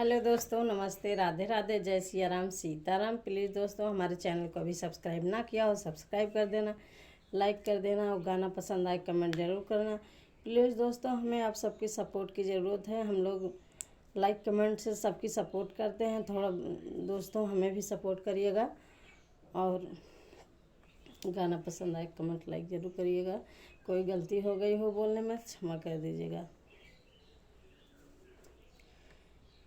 Hello दोस्तों, नमस्ते, राधे राधे, जय सिया राम, सीताराम। प्लीज़ दोस्तों, हमारे चैनल को अभी सब्सक्राइब ना किया हो सब्सक्राइब कर देना, लाइक कर देना और गाना पसंद आए कमेंट ज़रूर करना। प्लीज़ दोस्तों, हमें आप सबकी सपोर्ट की ज़रूरत है। हम लोग लाइक कमेंट से सबकी सपोर्ट करते हैं। थोड़ा दोस्तों हमें भी सपोर्ट करिएगा और गाना पसंद आए कमेंट लाइक ज़रूर करिएगा। कोई गलती हो गई हो बोलने में क्षमा कर दीजिएगा।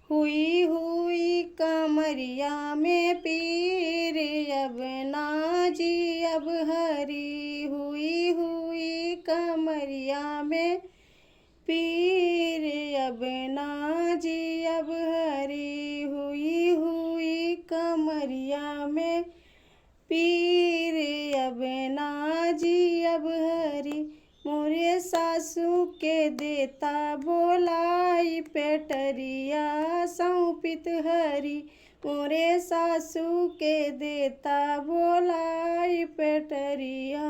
हुई हुई कमरिया में पीर अब ना जी अब हरी, हुई हुई कमरिया में पीर अब ना जी अब हरी, हुई हुई कमरिया में पीर अब ना जी अब हरी। मोरे सासू के देता बोलाई पेटरिया सौंपित हरी, मोरे सासू के देता बोलाई पेटरिया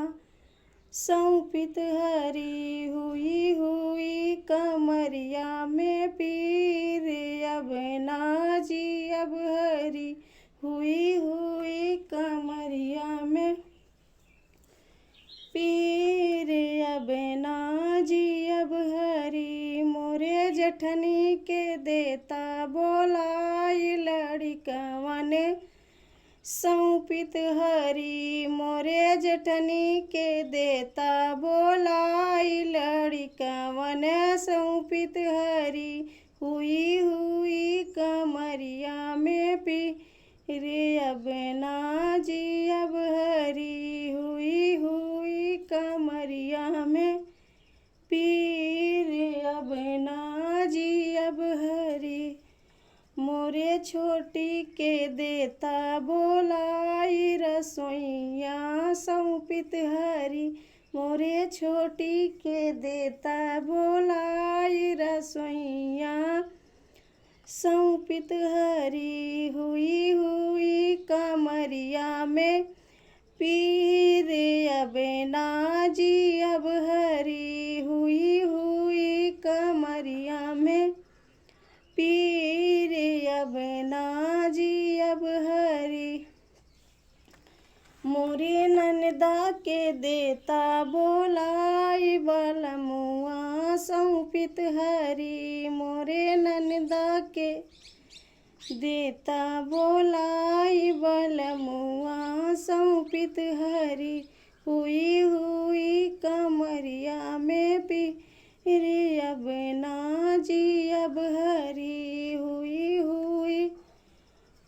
सौंपित हरी। हुई हुई कमरिया में पीर अब ना जी अब हरी, हुई हुई कमरिया में पीर अब ना जी अब हरी। मोरे जठनी के देता बोलाई लड़िकवन सौंपित हरी, मोरे जठनी के देता बोलाई लड़िकवन सौंपित हरी। हुई हुई कमरिया में पीर अब ना जी अब हरी, हुई हुई कमरिया में पीर अब ना जी अब हरी। मोरे छोटी के देता बोलाई रसोइया सौंपित हरी, मोरे छोटी के देता बोलाई रसोइया सौंपित हरी। हुई हुई कमरिया में पीर अब ना जी अब हरी, हुई हुई कमरिया में पीर अब ना जी अब हरी। मोरे ननदा के देता बोलाई बलमुआ सौंपित हरी, मोरे ननदा के देता बोलाई बलमुआ सौंपित हरी। हुई हुई कमरिया में पीर अब ना जी अब हरी, हुई हुई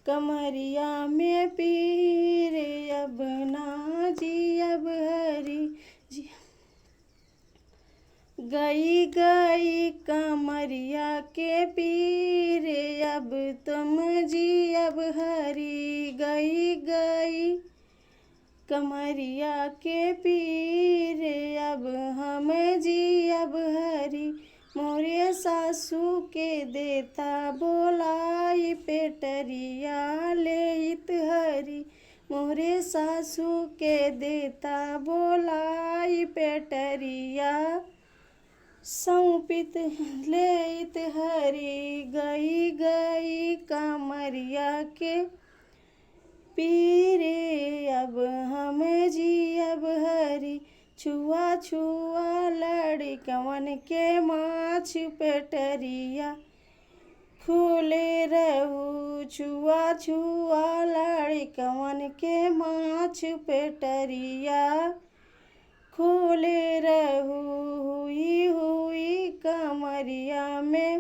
कमरिया में पीर अब ना जी अब हरी। गई गई कमरिया के पीर अब तुम जी अब हरी, गई गई कमरिया के पीर अब हम जी अब हरी। मोरे सासू के देता बोलाई पेटरिया लेइत हरी, मोरे सासू के देता बोलाई पेटरिया सौंपित लेइत हरी। गई गई कमरिया के पीरे अब हम जी अब हरी। छुआ छुआ लड़िकवन के माछ पेटरिया खुले रहू, छुआ छुआ लड़िकवन के माछ पेटरिया खुले रहू। हुई हुई कमरिया में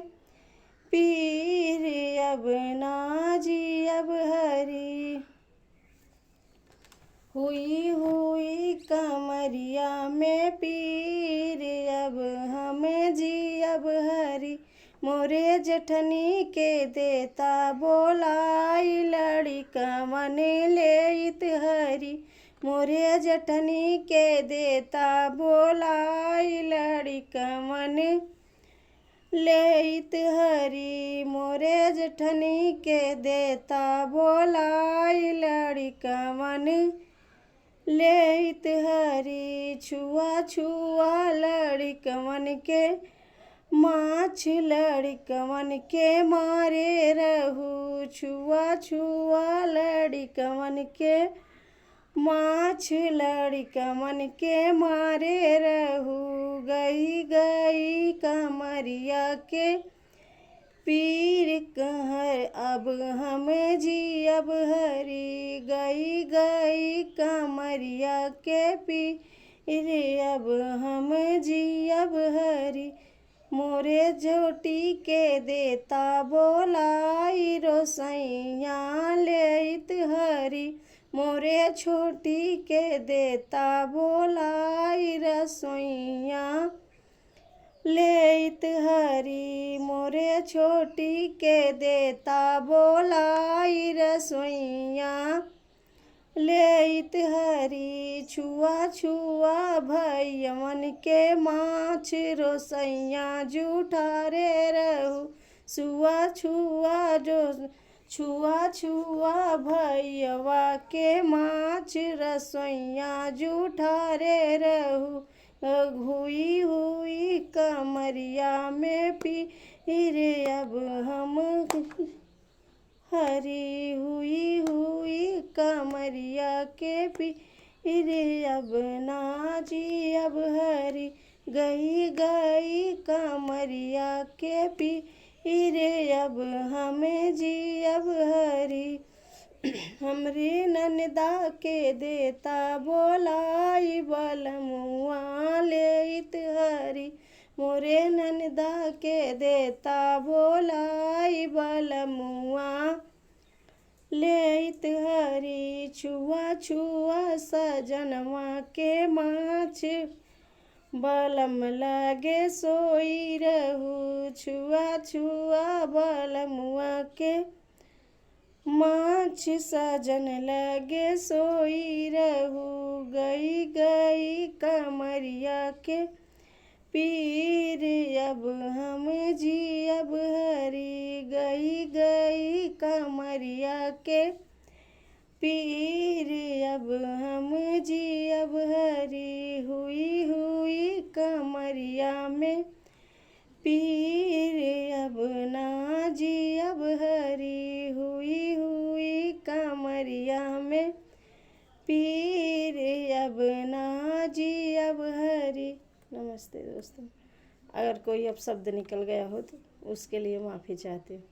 पीर अब ना जी अब हरी, हुई हुई कमरिया में पीर अब हम जी अब हरी। मोरे जठनी के देता बोलाई लड़िकवन लेइत हरी, मोरे जठनी के देता बोलाई लड़िकवन लेइत हरी, मोरे जठनी के देता बोलाई लड़िकवन लेइत हरी। छुआ छुआ लड़िकवन के माछ लड़कवन के मारे रहू, छुआ छुआ लड़कवन के। माछ लड़कवन के मारे रहू, गई गई कमरिया के पीर कहर अब हम जियब हरी। गई गई कमरिया के पीर अब हम जियब हरी। मोरे जोटी के देता बोलाई, रोसैया लेत हरी। मोरे छोटी के देता बोलाई, रसोइया लेत हरी। मोरे छोटी के देता बोलाई, रसोइया लेत हरी। छुआ छुआ भैयवन के माछ, रोसैया जूठारे रहू। छुआ छुआ भैयवा के माछ, रसोइया जूठारे रहू। हुई हुई कमरिया में पीर अब हम हरी। हुई हुई कमरिया के पीर अब ना जियब हरी। गई गई कमरिया के पीर अब हमें जियब हरी। हमरे ननदा के देता बोलाई, बलमुआ लेत हरी। मोरे ननदा के देता बोलाई, बलमुआ लेत हरी। छुआ छुआ सजनवा के माछ, बलम लगे सोई रहू। छुआ छुआ बलमुआ के माछ, सजन लगे सोई रहू। गई गई कमरिया के पीर अब हम जियब हरी। गई गई कमरिया के पीर अब हम जियब हरी। हुई हुई कमरिया में पीर अब ना जियब हरी। हुई हुई कमरिया में पीर अब ना जियब हरी। नमस्ते दोस्तों, अगर कोई अपशब्द निकल गया हो तो उसके लिए माफ़ी चाहती हूँ।